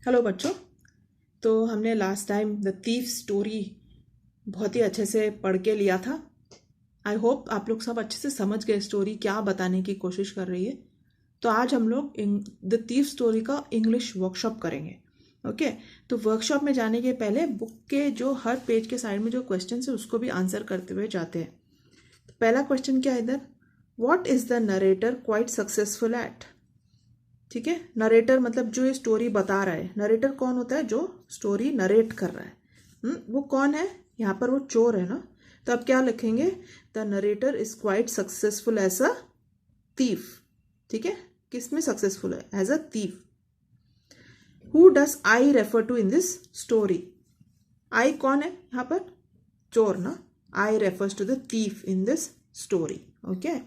Hello बच्चों। तो हमने last time the thief story बहुत ही अच्छे से पढ़ के लिया था। आई होप आप लोग सब अच्छे से समझ गए स्टोरी क्या बताने की कोशिश कर रही है। तो आज हम लोग द थीफ स्टोरी का इंग्लिश वर्कशॉप करेंगे। ओके। तो वर्कशॉप में जाने के पहले बुक के जो हर पेज के साइड में जो क्वेश्चन है उसको भी आंसर करते हुए जाते हैं। तो पहला क्वेश्चन क्या है इधर, what is the narrator quite successful at. ठीक है, नरेटर मतलब जो ये स्टोरी बता रहा है। नरेटर कौन होता है? जो स्टोरी नरेट कर रहा है। वो कौन है? यहाँ पर वो चोर है ना। तो अब क्या लिखेंगे? The narrator is quite successful as a thief. ठीक है, किस में सक्सेसफुल है? As a thief. Who does I refer to in this story? I कौन है यहाँ पर? चोर ना। I refers to the thief in this story. Okay.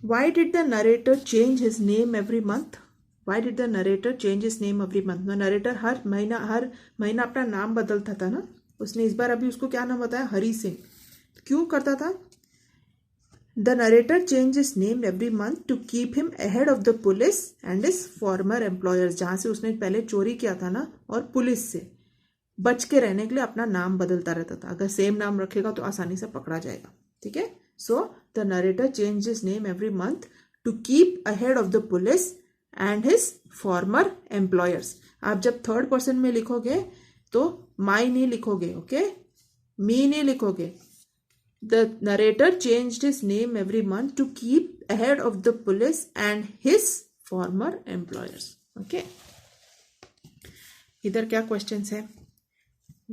Why did the narrator change his name every month? Why did the narrator change his name every month? Narrator हर महीना अपना नाम बदलता था ना। उसने इस बार अभी उसको क्या नाम बताया? हरी सिंह। क्यों करता था? The narrator changed his name every month to keep him ahead of the police and his former employers. जहाँ से उसने पहले चोरी किया था ना, और पुलिस से बच के रहने के लिए अपना नाम बदलता रहता था। अगर सेम नाम रखेगा तो आसानी से पकड़ा जाएगा। ठीक है। So the narrator change his name every month to keep ahead of the police and his former employers. आप जब थर्ड पर्सन में लिखोगे तो माई नहीं लिखोगे, ओके, मी नहीं लिखोगे। The narrator changed his name every month to keep ahead of the police and his former employers. Okay. इधर क्या क्वेश्चन है?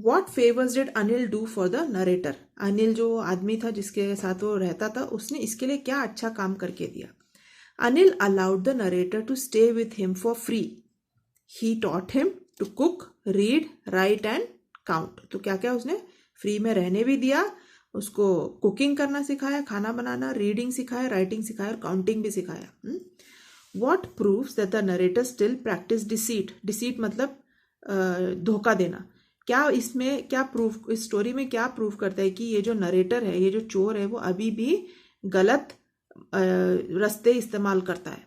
What favors did Anil do for the narrator? Anil जो आदमी था जिसके साथ वो रहता था, उसने इसके लिए क्या अच्छा काम करके दिया? Anil allowed the narrator to stay with him for free. He taught him to cook, read, write and count. तो क्या क्या उसने फ्री में रहने भी दिया, उसको कुकिंग करना सिखाया, खाना बनाना, रीडिंग सिखाया, राइटिंग सिखाया और काउंटिंग भी सिखाया। What proves that the narrator still practice deceit? Deceit मतलब धोखा देना। क्या इसमें क्या प्रूफ, इस स्टोरी में क्या प्रूफ करता है कि ये जो नरेटर है, ये जो चोर है, वो अभी भी गलत रास्ते इस्तेमाल करता है?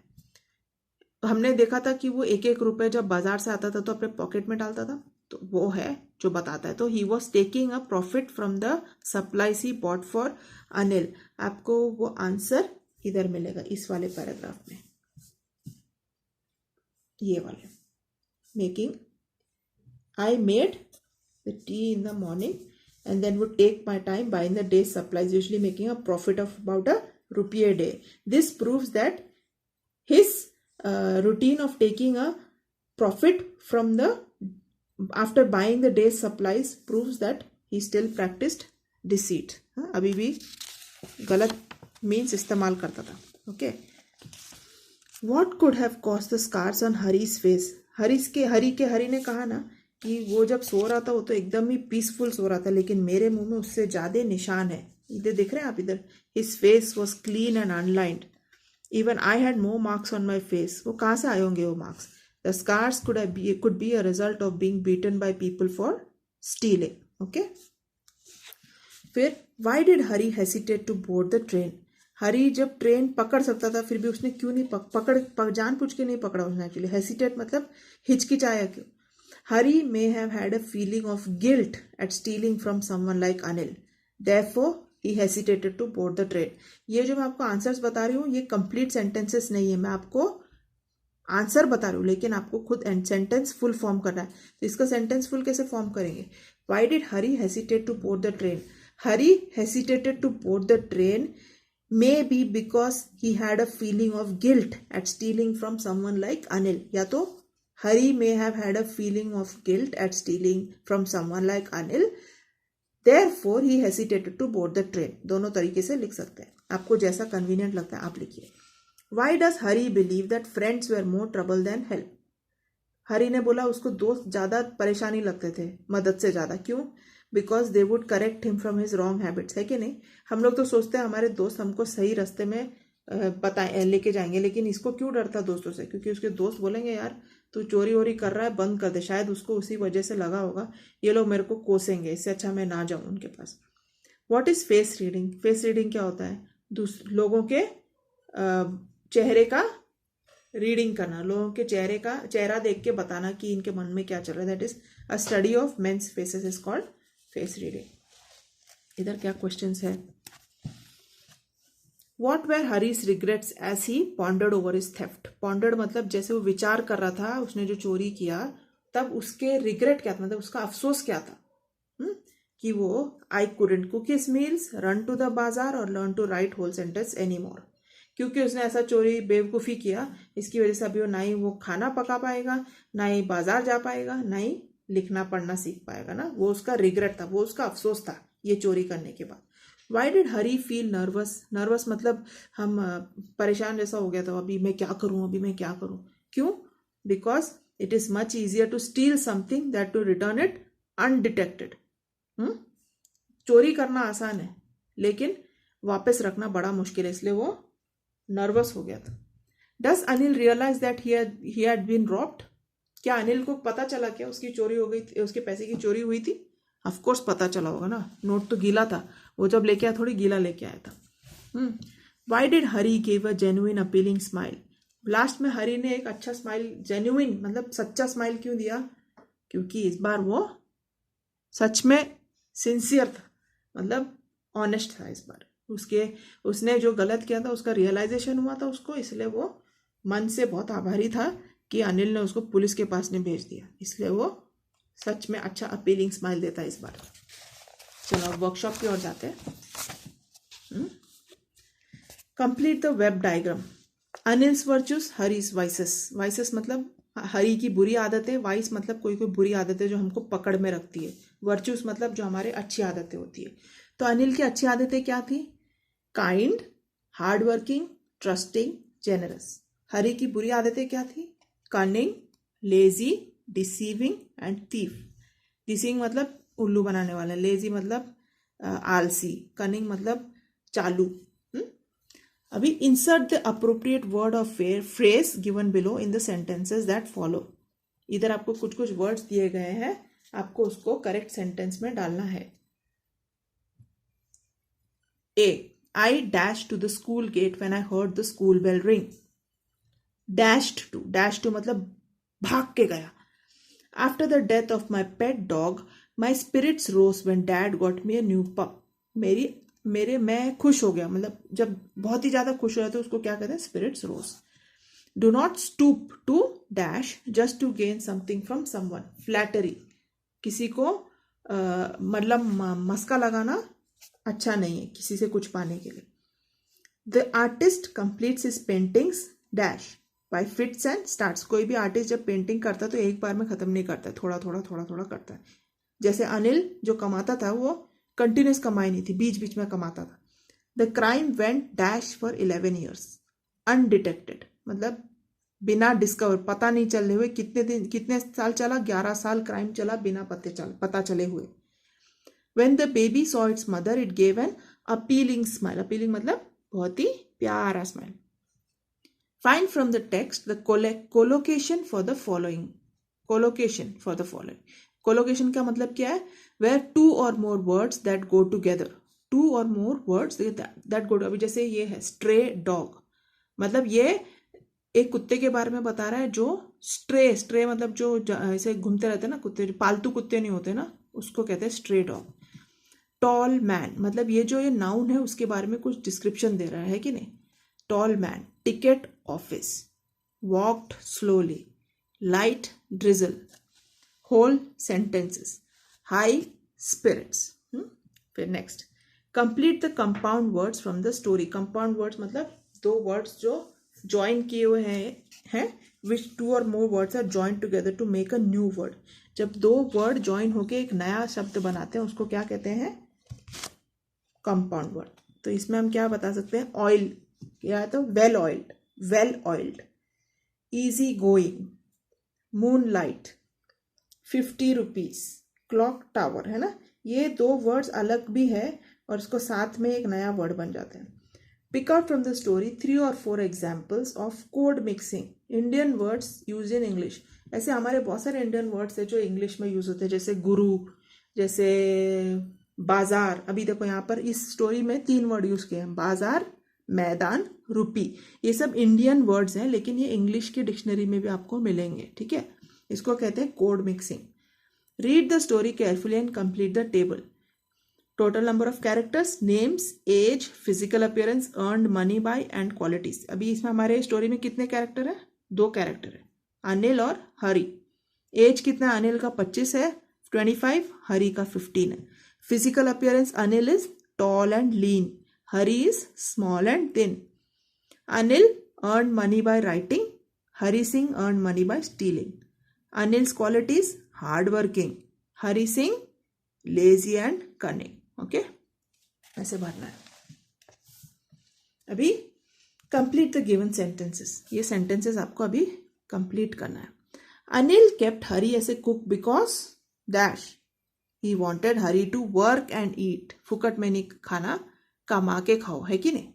हमने देखा था कि वो एक एक रुपए जब बाजार से आता था तो अपने पॉकेट में डालता था। तो वो है जो बताता है। तो he was taking a profit from the supplies he bought for Anil. आपको वो आंसर इधर मिलेगा इस वाले पैराग्राफ में, ये वाले। Making, I made the tea in the morning and then would take my time buying the day's supplies, usually making a profit of about ₹1 a day. This proves that his routine of taking a profit from the after buying the day's supplies proves that he still practiced deceit. अभी भी गलत means इस्तेमाल करता था। Okay. What could have caused the scars on Hari's face? हरी ने कहा ना कि वो जब सो रहा था वो तो एकदम ही पीसफुल सो रहा था, लेकिन मेरे मुंह में उससे ज्यादा निशान है। इधर देख रहे हैं आप? इधर his face was clean and unlined. Even I had no marks on my face. वो कहाँ से आए होंगे वो marks? The scars could be a result of being beaten by people for stealing. Okay. फिर why did Hari hesitate to board the train? Hari जब train पकड़ सकता था फिर भी उसने क्यों नहीं जानबूझ के नहीं पकड़ा उसने। एक्चुअली हेसिटेट मतलब हिचकिचाया क्यों? Hari may have had a feeling of guilt at stealing from someone like Anil. Therefore, he hesitated to board the train. ये जो मैं आपको आंसर्स बता रही हूँ ये कंप्लीट सेंटेंसेस नहीं है, मैं आपको आंसर बता रही हूँ, लेकिन आपको खुद सेंटेंस फुल फॉर्म करना है। तो इसका सेंटेंस फुल कैसे फॉर्म करेंगे? Why did Hari hesitate to board the train? Hari hesitated to board the train may be because he had a feeling of guilt at stealing from someone like Anil. या तो Hari may have had a feeling of guilt at stealing from someone like Anil. Therefore, he hesitated to board the train. दोनों तरीके से लिख सकते हैं, आपको जैसा कन्वीनियंट लगता है आप लिखिए। Why does Hari believe that friends were more trouble than help? हरी ने बोला उसको दोस्त ज्यादा परेशानी लगते थे मदद से ज्यादा। क्यों? Because they would correct him from his wrong habits. है कि नहीं? हम लोग तो सोचते हैं हमारे दोस्त हमको सही रास्ते में बताए लेके जाएंगे, लेकिन इसको क्यों डरता दोस्तों से? क्योंकि उसके दोस्त बोलेंगे यार तू चोरी वोरी कर रहा है, बंद कर दे। शायद उसको उसी वजह से लगा होगा ये लोग मेरे को कोसेंगे, इससे अच्छा मैं ना जाऊं उनके पास। What is face reading? Face reading क्या होता है? लोगों के चेहरे का रीडिंग करना, लोगों के चेहरा देख के बताना कि इनके मन में क्या चल रहा है, that is a study of men's faces is called face reading. इधर क्या क्वेश्चंस है? What were Hari's regrets as he pondered over his theft. Pondered मतलब जैसे वो विचार कर रहा था उसने जो चोरी किया, तब उसके रिग्रेट क्या था, मतलब उसका अफसोस क्या था? कि वो I couldn't cook his meals, run to the bazaar और learn to write whole sentence any more. क्योंकि उसने ऐसा चोरी बेवकूफ़ी किया, इसकी वजह से अभी वो ना ही वो खाना पका पाएगा, ना ही बाजार जा पाएगा, ना ही लिखना पढ़ना सीख पाएगा ना। वो उसका रिग्रेट था, वो उसका अफसोस था ये चोरी करने के बाद। Y did Hari feel nervous? Nervous मतलब हम परेशान जैसा हो गया था, अभी मैं क्या करूं, अभी मैं क्या करूं। क्यों? Because it is much easier to steal something that to return it undetected. चोरी करना आसान है लेकिन वापस रखना बड़ा मुश्किल है, इसलिए वो नर्वस हो गया था। Does Anil realise that he had been robbed? क्या अनिल को पता चला क्या उसकी चोरी हो गई थी, उसके पैसे की चोरी हुई थी? ऑफ कोर्स पता चला होगा ना, नोट तो गीला था, वो जब लेके आया थोड़ी गीला लेके आया था। Y did Hari give a genuine appealing smile? Last में हरी ने एक अच्छा स्माइल, जेन्युइन मतलब सच्चा स्माइल क्यों दिया? क्योंकि इस बार वो सच में सिंसियर था, मतलब ऑनेस्ट था इस बार। उसने जो गलत किया था उसका रियलाइजेशन हुआ था उसको, इसलिए वो मन से बहुत आभारी था कि अनिल ने उसको पुलिस के पास नहीं भेज दिया, इसलिए वो सच में अच्छा अपीलिंग स्माइल देता है इस बार। चलो अब वर्कशॉप की ओर जाते हैं। Complete the web diagram. Anil's virtues, Hari's vices. Vices मतलब हरी की बुरी आदतें, वाइस मतलब कोई बुरी आदतें जो हमको पकड़ में रखती है, वर्चूस मतलब जो हमारे अच्छी आदतें होती है। तो अनिल की अच्छी आदतें क्या थी? Kind, hard working, trusting, generous. Hari की बुरी आदतें क्या थी? Cunning, lazy, deceiving and thief. Deceiving मतलब उल्लू बनाने वाला, लेजी मतलब आलसी, कनिंग मतलब चालू। अभी insert the appropriate word of phrase given below in the sentences that follow. इधर आपको कुछ कुछ वर्ड्स दिए गए हैं, आपको उसको करेक्ट सेंटेंस में डालना है। A, I dash to the school gate when I heard the school bell ring. Dash to मतलब भाग के गया। After the death of my pet dog my spirits rose when dad got me a new pup. मैं खुश हो गया, मतलब जब बहुत ही ज्यादा खुश हो जाते उसको क्या कहते हैं? Spirits rose. Do not stoop to dash just to gain something from someone. Flattery, किसी को मतलब मस्का लगाना अच्छा नहीं है किसी से कुछ पाने के लिए। The artist completes his paintings dash by fits and starts. कोई भी आर्टिस्ट जब पेंटिंग करता है तो एक बार में खत्म नहीं करता है, थोड़ा थोड़ा करता है। जैसे अनिल जो कमाता था वो कंटिन्यूस कमाई नहीं थी, बीच बीच में कमाता था। The crime went dash for 11 years undetected, मतलब बिना डिस्कवर, पता नहीं चलने हुए। कितने साल चला? 11 साल क्राइम चला बिना पता चले हुए। When the baby saw its mother, it gave an appealing smile. Appealing मतलब बहुत ही प्यारा smile. Find from the text the collocation for the following. Collocation for the following. Collocation का मतलब क्या है? Where two or more words that go together. Two or more words that go. अभी जैसे ये है stray dog, मतलब ये एक कुत्ते के बारे में बता रहा है जो स्ट्रे मतलब जो ऐसे घूमते रहते हैं ना कुत्ते, जो पालतू कुत्ते नहीं होते ना, उसको कहते हैं स्ट्रे डॉग। टॉल मैन मतलब ये जो ये नाउन है उसके बारे में कुछ डिस्क्रिप्शन दे रहा है कि नहीं? Tall man, ticket office, walked slowly, light drizzle, whole sentences, high spirits. फिर next, complete the compound words from the story. Compound words मतलब दो वर्ड्स जो ज्वाइन किए हुए हैं विच टू और more words are joined together to make a new word. जब दो वर्ड ज्वाइन होके एक नया शब्द बनाते हैं उसको क्या कहते हैं? Compound word. तो इसमें हम क्या बता सकते हैं? ऑयल, क्या है? तो well oiled, easy going, moon light, 50 rupees, clock tower, है ना? ये दो वर्ड्स अलग भी है और इसको साथ में एक नया वर्ड बन जाते हैं। Pick out from the story 3 or 4 examples of code mixing Indian words use in English. ऐसे हमारे बहुत सारे इंडियन वर्ड्स है जो इंग्लिश में यूज होते हैं, जैसे गुरु, जैसे बाजार। अभी देखो यहाँ पर इस स्टोरी में 3 वर्ड यूज किए हैं, बाजार, मैदान, रुपी। ये सब इंडियन वर्ड्स हैं, लेकिन ये इंग्लिश की डिक्शनरी में भी आपको मिलेंगे, ठीक है। इसको कहते हैं code mixing. Read the story carefully and complete the table. Total number of characters, names, age, physical appearance, earned money by and qualities. अभी इसमें हमारे स्टोरी में कितने कैरेक्टर है? 2 कैरेक्टर है, अनिल और हरी। एज कितना? अनिल का 25 है, 25, हरी का 15 है। Physical appearance, Anil is tall and lean, Hari is small and thin. Anil earn money by writing, Hari Singh earn money by stealing. Anil's qualities, hard working, Hari Singh lazy and cunning. Okay, ऐसे भरना है। अभी कंप्लीट द गिवन सेंटेंसेस। ये सेंटेंसेस आपको अभी कंप्लीट करना है। Anil kept Hari as a cook because dash, he wanted Hari to work and eat. फुकट में नहीं खाना, कमा के खाओ, है कि नहीं।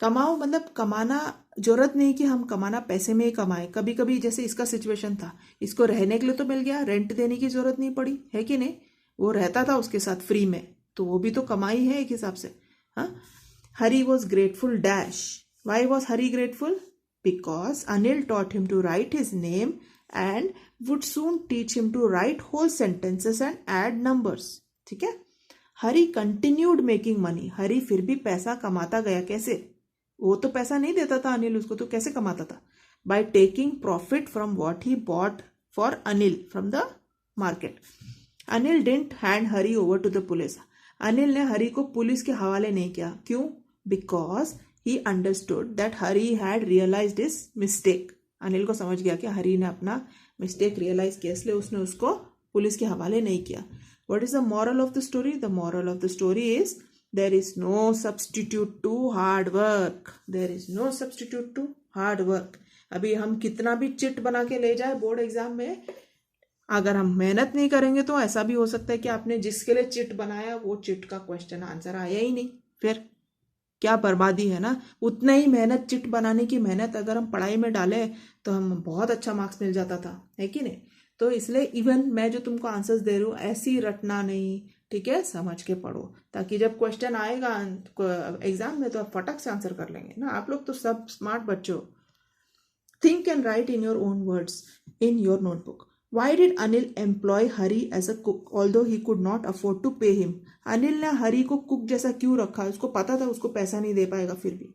कमाओ मतलब कमाना, जरूरत नहीं कि हम कमाना पैसे में ही कमाए। कभी कभी जैसे इसका सिचुएशन था, इसको रहने के लिए तो मिल गया, रेंट देने की जरूरत नहीं पड़ी, है कि नहीं। वो रहता था उसके साथ फ्री में, तो वो भी तो कमाई है एक हिसाब से। हाँ, Hari was grateful dash, why was Hari grateful? Because Anil taught him to write his name and would soon teach him to write whole sentences and add numbers। ठीक है। हरी कंटिन्यूड मेकिंग मनी, हरी फिर भी पैसा कमाता गया। कैसे? वो तो पैसा नहीं देता था अनिल उसको, तो कैसे कमाता था? By taking profit from what he bought for Anil from the market. Anil didn't hand Hari over to the police, Anil ने हरी को पुलिस के हवाले नहीं किया। क्यों? Because he understood that Hari had realised his mistake. Anil को समझ गया कि हरी ने अपना मिस्टेक रियलाइज किया, इसलिए उसने उसको पुलिस के हवाले नहीं किया। What is the moral of the story? The moral of the story is there is no substitute to hard work. There is no substitute to hard work. अभी हम कितना भी चिट बना के ले जाए बोर्ड एग्जाम में, अगर हम मेहनत नहीं करेंगे तो ऐसा भी हो सकता है कि आपने जिसके लिए चिट बनाया वो चिट का क्वेश्चन आंसर आया ही नहीं, फिर क्या बर्बादी है ना। उतना ही मेहनत, चिट बनाने की मेहनत अगर हम पढ़ाई में डालें तो हम बहुत अच्छा मार्क्स मिल जाता था, है कि नहीं। तो इसलिए इवन मैं जो तुमको आंसर्स दे रही हूँ ऐसे ही रटना नहीं, ठीक है, समझ के पढ़ो, ताकि जब क्वेश्चन आएगा एग्जाम में तो आप फटक से आंसर कर लेंगे ना। आप लोग तो सब स्मार्ट बच्चे हो। Think and write in your own words in your notebook. Why did Anil employ Hari as a cook although he could not afford to pay him? Anil ने हरी को कुक जैसा क्यों रखा? उसको पता था उसको पैसा नहीं दे पाएगा फिर भी।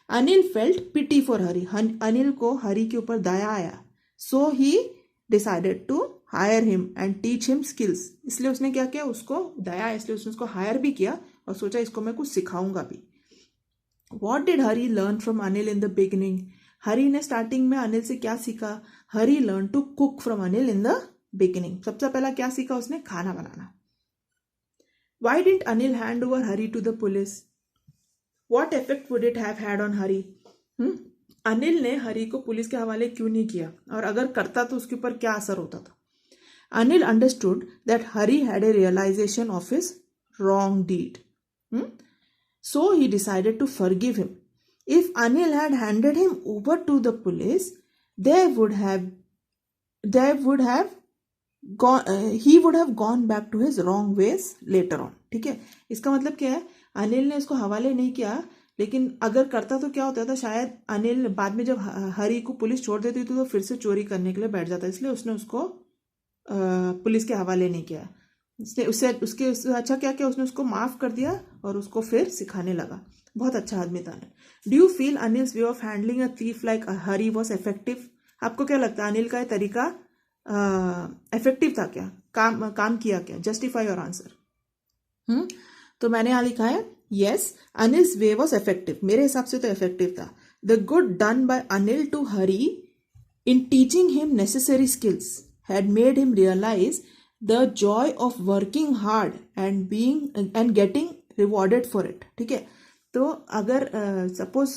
Anil felt pity for Hari, Anil को हरी के ऊपर दया आया। So he decided to hire him and teach him skills, इसलिए उसने क्या किया, उसको दया, इसलिए उसने उसको हायर भी किया और सोचा इसको मैं कुछ सिखाऊंगा भी। What did Hari learn from Anil in the beginning? Hari ने स्टार्टिंग में अनिल से क्या सीखा? Hari learn to cook from Anil in the beginning. सबसे पहला क्या सीखा उसने? खाना बनाना। Why didn't Anil hand over Hari to the police? What effect would it have had on Hari? Anil ने हरी को पुलिस के हवाले क्यों नहीं किया, और अगर करता तो उसके ऊपर क्या असर होता था? Anil understood that Hari had a realisation of his wrong deed, so he decided to forgive him. If Anil had handed him over to the police, he would have gone back to his wrong ways later on। ठीक है, इसका मतलब क्या है? अनिल ने इसको हवाले नहीं किया, लेकिन अगर करता तो क्या होता था, शायद अनिल बाद में जब हरी को पुलिस छोड़ देती थी तो फिर से चोरी करने के लिए बैठ जाता, इसलिए उसने उसको पुलिस के हवाले नहीं किया। उससे अच्छा क्या किया, उसने उसको माफ कर दिया और उसको फिर सिखाने लगा। बहुत अच्छा आदमी था। Do you feel Anil's way of handling a thief like Hari was effective? आपको क्या लगता है अनिल का तरीका इफेक्टिव था क्या? काम किया क्या? Justify your answer. तो मैंने यहाँ लिखा है yes, Anil's way was effective. मेरे हिसाब से तो इफेक्टिव था। The good done by Anil to Hari in teaching him necessary skills had made him realise the joy of working hard and getting rewarded for it. ठीक है, तो अगर सपोज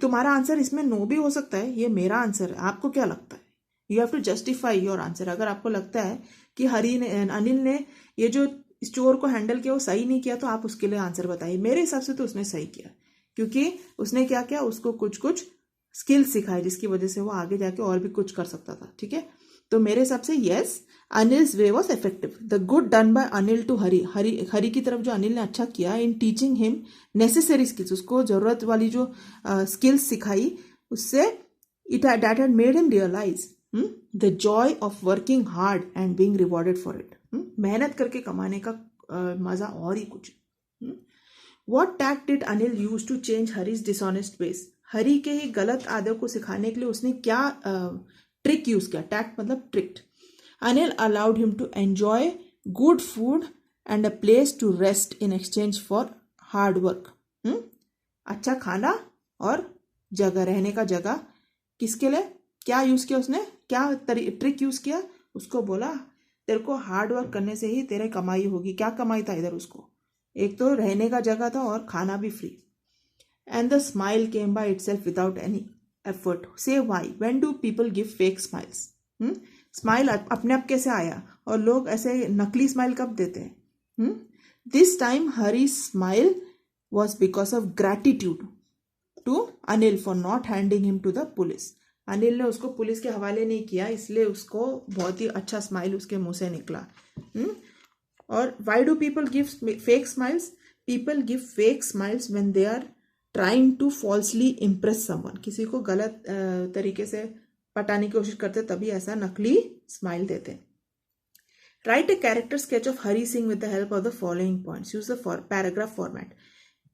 तुम्हारा आंसर इसमें नो भी हो सकता है, ये मेरा आंसर है, आपको क्या लगता है? You have to justify your answer. अगर आपको लगता है कि अनिल ने ये जो स्टोर को हैंडल किया वो सही नहीं किया, तो आप उसके लिए आंसर बताइए। मेरे हिसाब से तो उसने सही किया, क्योंकि उसने क्या किया, उसको कुछ कुछ स्किल सिखाए जिसकी वजह से वो आगे जाके और भी कुछ कर सकता था. ठीक है, तो मेरे हिसाब से yes, Anil's way was effective. The good done by Anil to Hari, Hari की तरफ जो अनिल ने अच्छा किया in teaching him necessary skills, उसको जरूरत वाली जो स्किल्स सिखाई, उससे it that had made him realise the joy of working hard and being rewarded for it. मेहनत करके कमाने का मजा और ही कुछ. What tact did Anil use to change Hari's dishonest veg. हरी के ही गलत आदत को सिखाने के लिए उसने क्या ट्रिक यूज किया. टैक्ट मतलब tricked. Anil allowed him to enjoy good food and a place to rest in exchange for hard work. अच्छा खाना और जगह, रहने का जगह. किसके लिए क्या यूज किया उसने, क्या ट्रिक यूज किया. उसको बोला तेरे को हार्ड वर्क करने से ही तेरे कमाई होगी. क्या कमाई था इधर उसको, एक तो रहने का जगह था और खाना भी free. And the smile came by itself without any effort. Say why, when do people give fake smiles. Smile अपने आप कैसे आया, और लोग ऐसे नकली स्माइल कब देते हैं. This time Hari smile was because of gratitude to Anil for not handing him to the police. Anil ने उसको पुलिस के हवाले नहीं किया, इसलिए उसको बहुत ही अच्छा स्माइल उसके मुंह से निकला. और why do people give fake smiles. People give fake smiles when they are trying to falsely impress someone. किसी को गलत तरीके से पटाने की कोशिश करते तभी ऐसा नकली स्माइल देते. Right a character sketch of Hari Singh with the help of the following points. Use the paragraph format.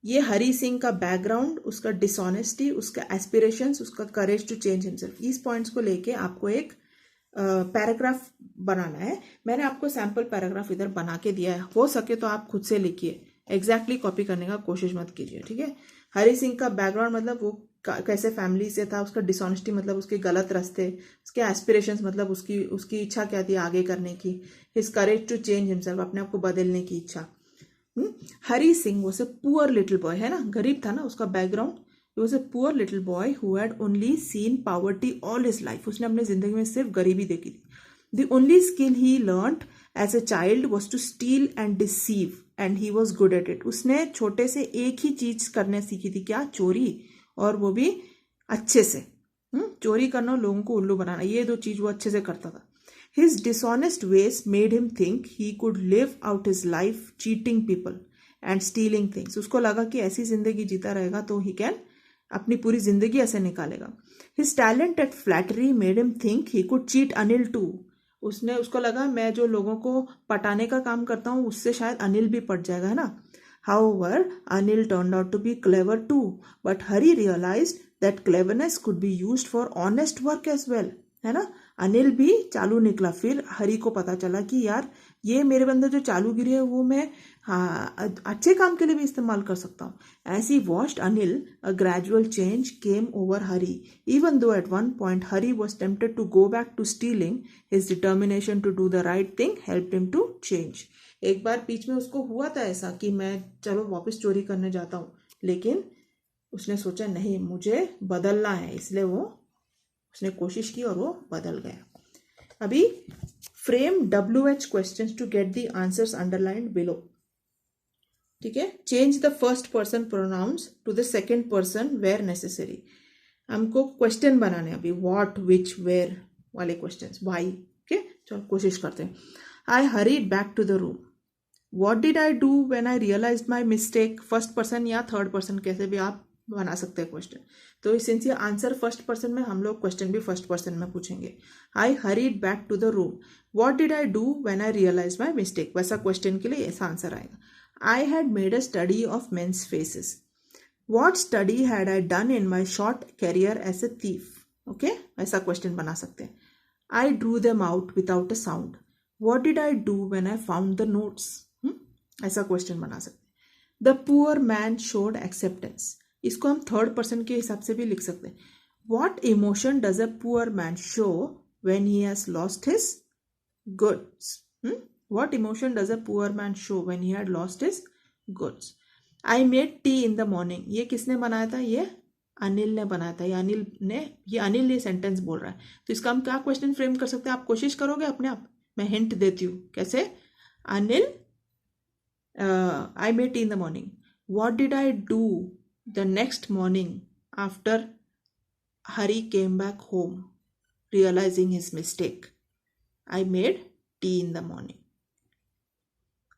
ये हरी सिंह का बैकग्राउंड, उसका डिसऑनेस्टी, उसका एस्पिरेशंस, उसका करेज टू चेंज हिमसेल्फ, इस पॉइंट्स को लेके आपको एक पैराग्राफ बनाना है. मैंने आपको सैम्पल पैराग्राफ इधर बना के दिया है, हो सके तो आप खुद से लिखिए, एग्जैक्टली कॉपी करने का कोशिश मत कीजिए. ठीक है. हरी सिंह का बैकग्राउंड मतलब वो कैसे फैमिली से था, उसका डिसऑनेस्टी मतलब उसके गलत रास्ते, उसके एस्पिरेशंस मतलब उसकी इच्छा क्या थी आगे करने की, his courage to change himself, अपने आप को बदलने की इच्छा. हरी सिंह वो से पुअर लिटिल बॉय, है ना, गरीब था ना उसका background. He was a poor little boy who had only seen poverty all his life. उसने अपनी जिंदगी में सिर्फ गरीबी देखी थी. The only skill he learned as a child was to steal and deceive and he was good at it. उसने छोटे से एक ही चीज करने सीखी थी, क्या, चोरी, और वो भी अच्छे से. चोरी करना, लोगों को उल्लू बनाना, ये दो चीज वो अच्छे से करता था. His dishonest ways made him think he could live out his life cheating people and stealing things. उसको लगा कि ऐसी जिंदगी जीता रहेगा तो he can अपनी पूरी जिंदगी ऐसे निकालेगा. His talent at flattery made him think he could cheat Anil too. उसको लगा मैं जो लोगों को पटाने का काम करता हूँ उससे शायद अनिल भी पट जाएगा, है ना. However, Anil turned out to be clever too, but Hari realized that cleverness could be used for honest work as well. है ना. अनिल भी चालू निकला. फिर हरी को पता चला कि यार ये मेरे अंदर जो चालूगिरी है वो मैं अच्छे काम के लिए भी इस्तेमाल कर सकता हूँ. As he watched Anil, a gradual change came over Hari. Even though at one point Hari was tempted to go back to stealing, his determination to do the right thing helped him to change. एक बार बीच में उसको हुआ था ऐसा कि मैं चलो वापस चोरी करने जाता हूँ, लेकिन उसने सोचा नहीं मुझे बदलना है, इसलिए उसने कोशिश की और वो बदल गया. अभी frame WH questions to get the answers underlined below. ठीक है. Change the first person pronouns to the second person where necessary. हमको क्वेश्चन बनाने अभी, व्हाट, विच, वेयर वाले क्वेश्चंस, व्हाई. ओके, चलो कोशिश करते हैं. I hurried back to the room. What did I do when I realised my mistake. First person या third person कैसे भी आप बना सकते हैं क्वेश्चन. तो सिंस ये आंसर फर्स्ट पर्सन में, हम लोग क्वेश्चन भी फर्स्ट पर्सन में पूछेंगे. I hurried back to the room. What did I do when I realise my mistake. वैसा क्वेश्चन के लिए ऐसा आंसर आएगा. I had made a study of men's faces. What study had I done in my short career as a thief. Okay, ऐसा question बना सकते हैं. I drew them out without a sound. What did I do when I found the notes. ऐसा question बना सकते हैं. The poor man showed acceptance. इसको हम थर्ड पर्सन के हिसाब से भी लिख सकते हैं. What emotion does a poor man show when he has lost his goods. What emotion does a poor man show when he had lost his goods. I made tea in the morning. ये किसने बनाया था, ये अनिल ने बनाया था. ये अनिल ये सेंटेंस बोल रहा है. तो इसका हम क्या क्वेश्चन फ्रेम कर सकते हैं, आप कोशिश करोगे अपने आप. मैं हिंट देती हूँ कैसे. Anil, I made tea in the morning. What did I do the next morning after Hari came back home, realizing his mistake. I made tea in the morning.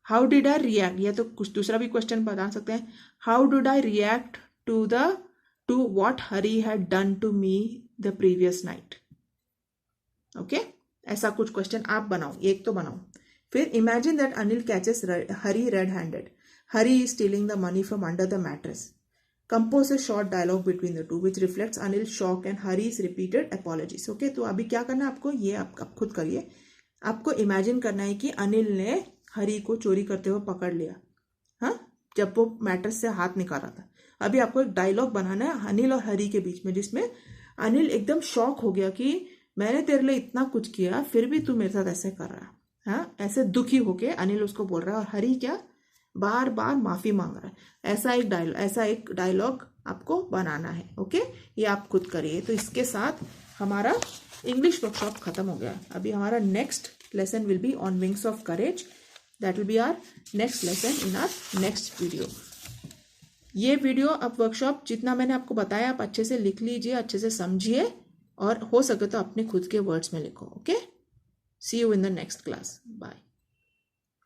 How did I react? या तो कुछ दूसरा भी question बता सकते हैं. How did I react to what Hari had done to me the previous night? Okay? ऐसा कुछ क्वेश्चन आप बनाओ, एक तो बनाओ. फिर imagine that Anil catches Hari red handed. Hari is stealing the money from under the mattress. Compose a short dialogue between the two which reflects Anil shock and Hari's repeated apologies. Okay, तो अभी क्या करना है आपको, ये आप खुद करिए. आपको इमेजिन करना है कि अनिल ने हरी को चोरी करते हुए पकड़ लिया, हाँ, जब वो मैट्रेस से हाथ निकाल रहा था. अभी आपको एक डायलॉग बनाना है अनिल और हरी के बीच में, जिसमें अनिल एकदम शॉक हो गया कि मैंने तेरे लिए इतना कुछ किया फिर भी तू मेरे साथ ऐसे कर रहा है. हाँ, ऐसे दुखी होके अनिल उसको बोल रहा है और हरी क्या बार बार माफी मांग रहा है. ऐसा एक डायलॉग आपको बनाना है. ओके, ये आप खुद करिए. तो इसके साथ हमारा इंग्लिश वर्कशॉप खत्म हो गया. अभी हमारा next lesson will be on wings of courage. That will be our next lesson in our next video. ये वीडियो आप वर्कशॉप जितना मैंने आपको बताया आप अच्छे से लिख लीजिए, अच्छे से समझिए, और हो सके तो अपने खुद के वर्ड्स में लिखो. Okay, see you in the next class. Bye.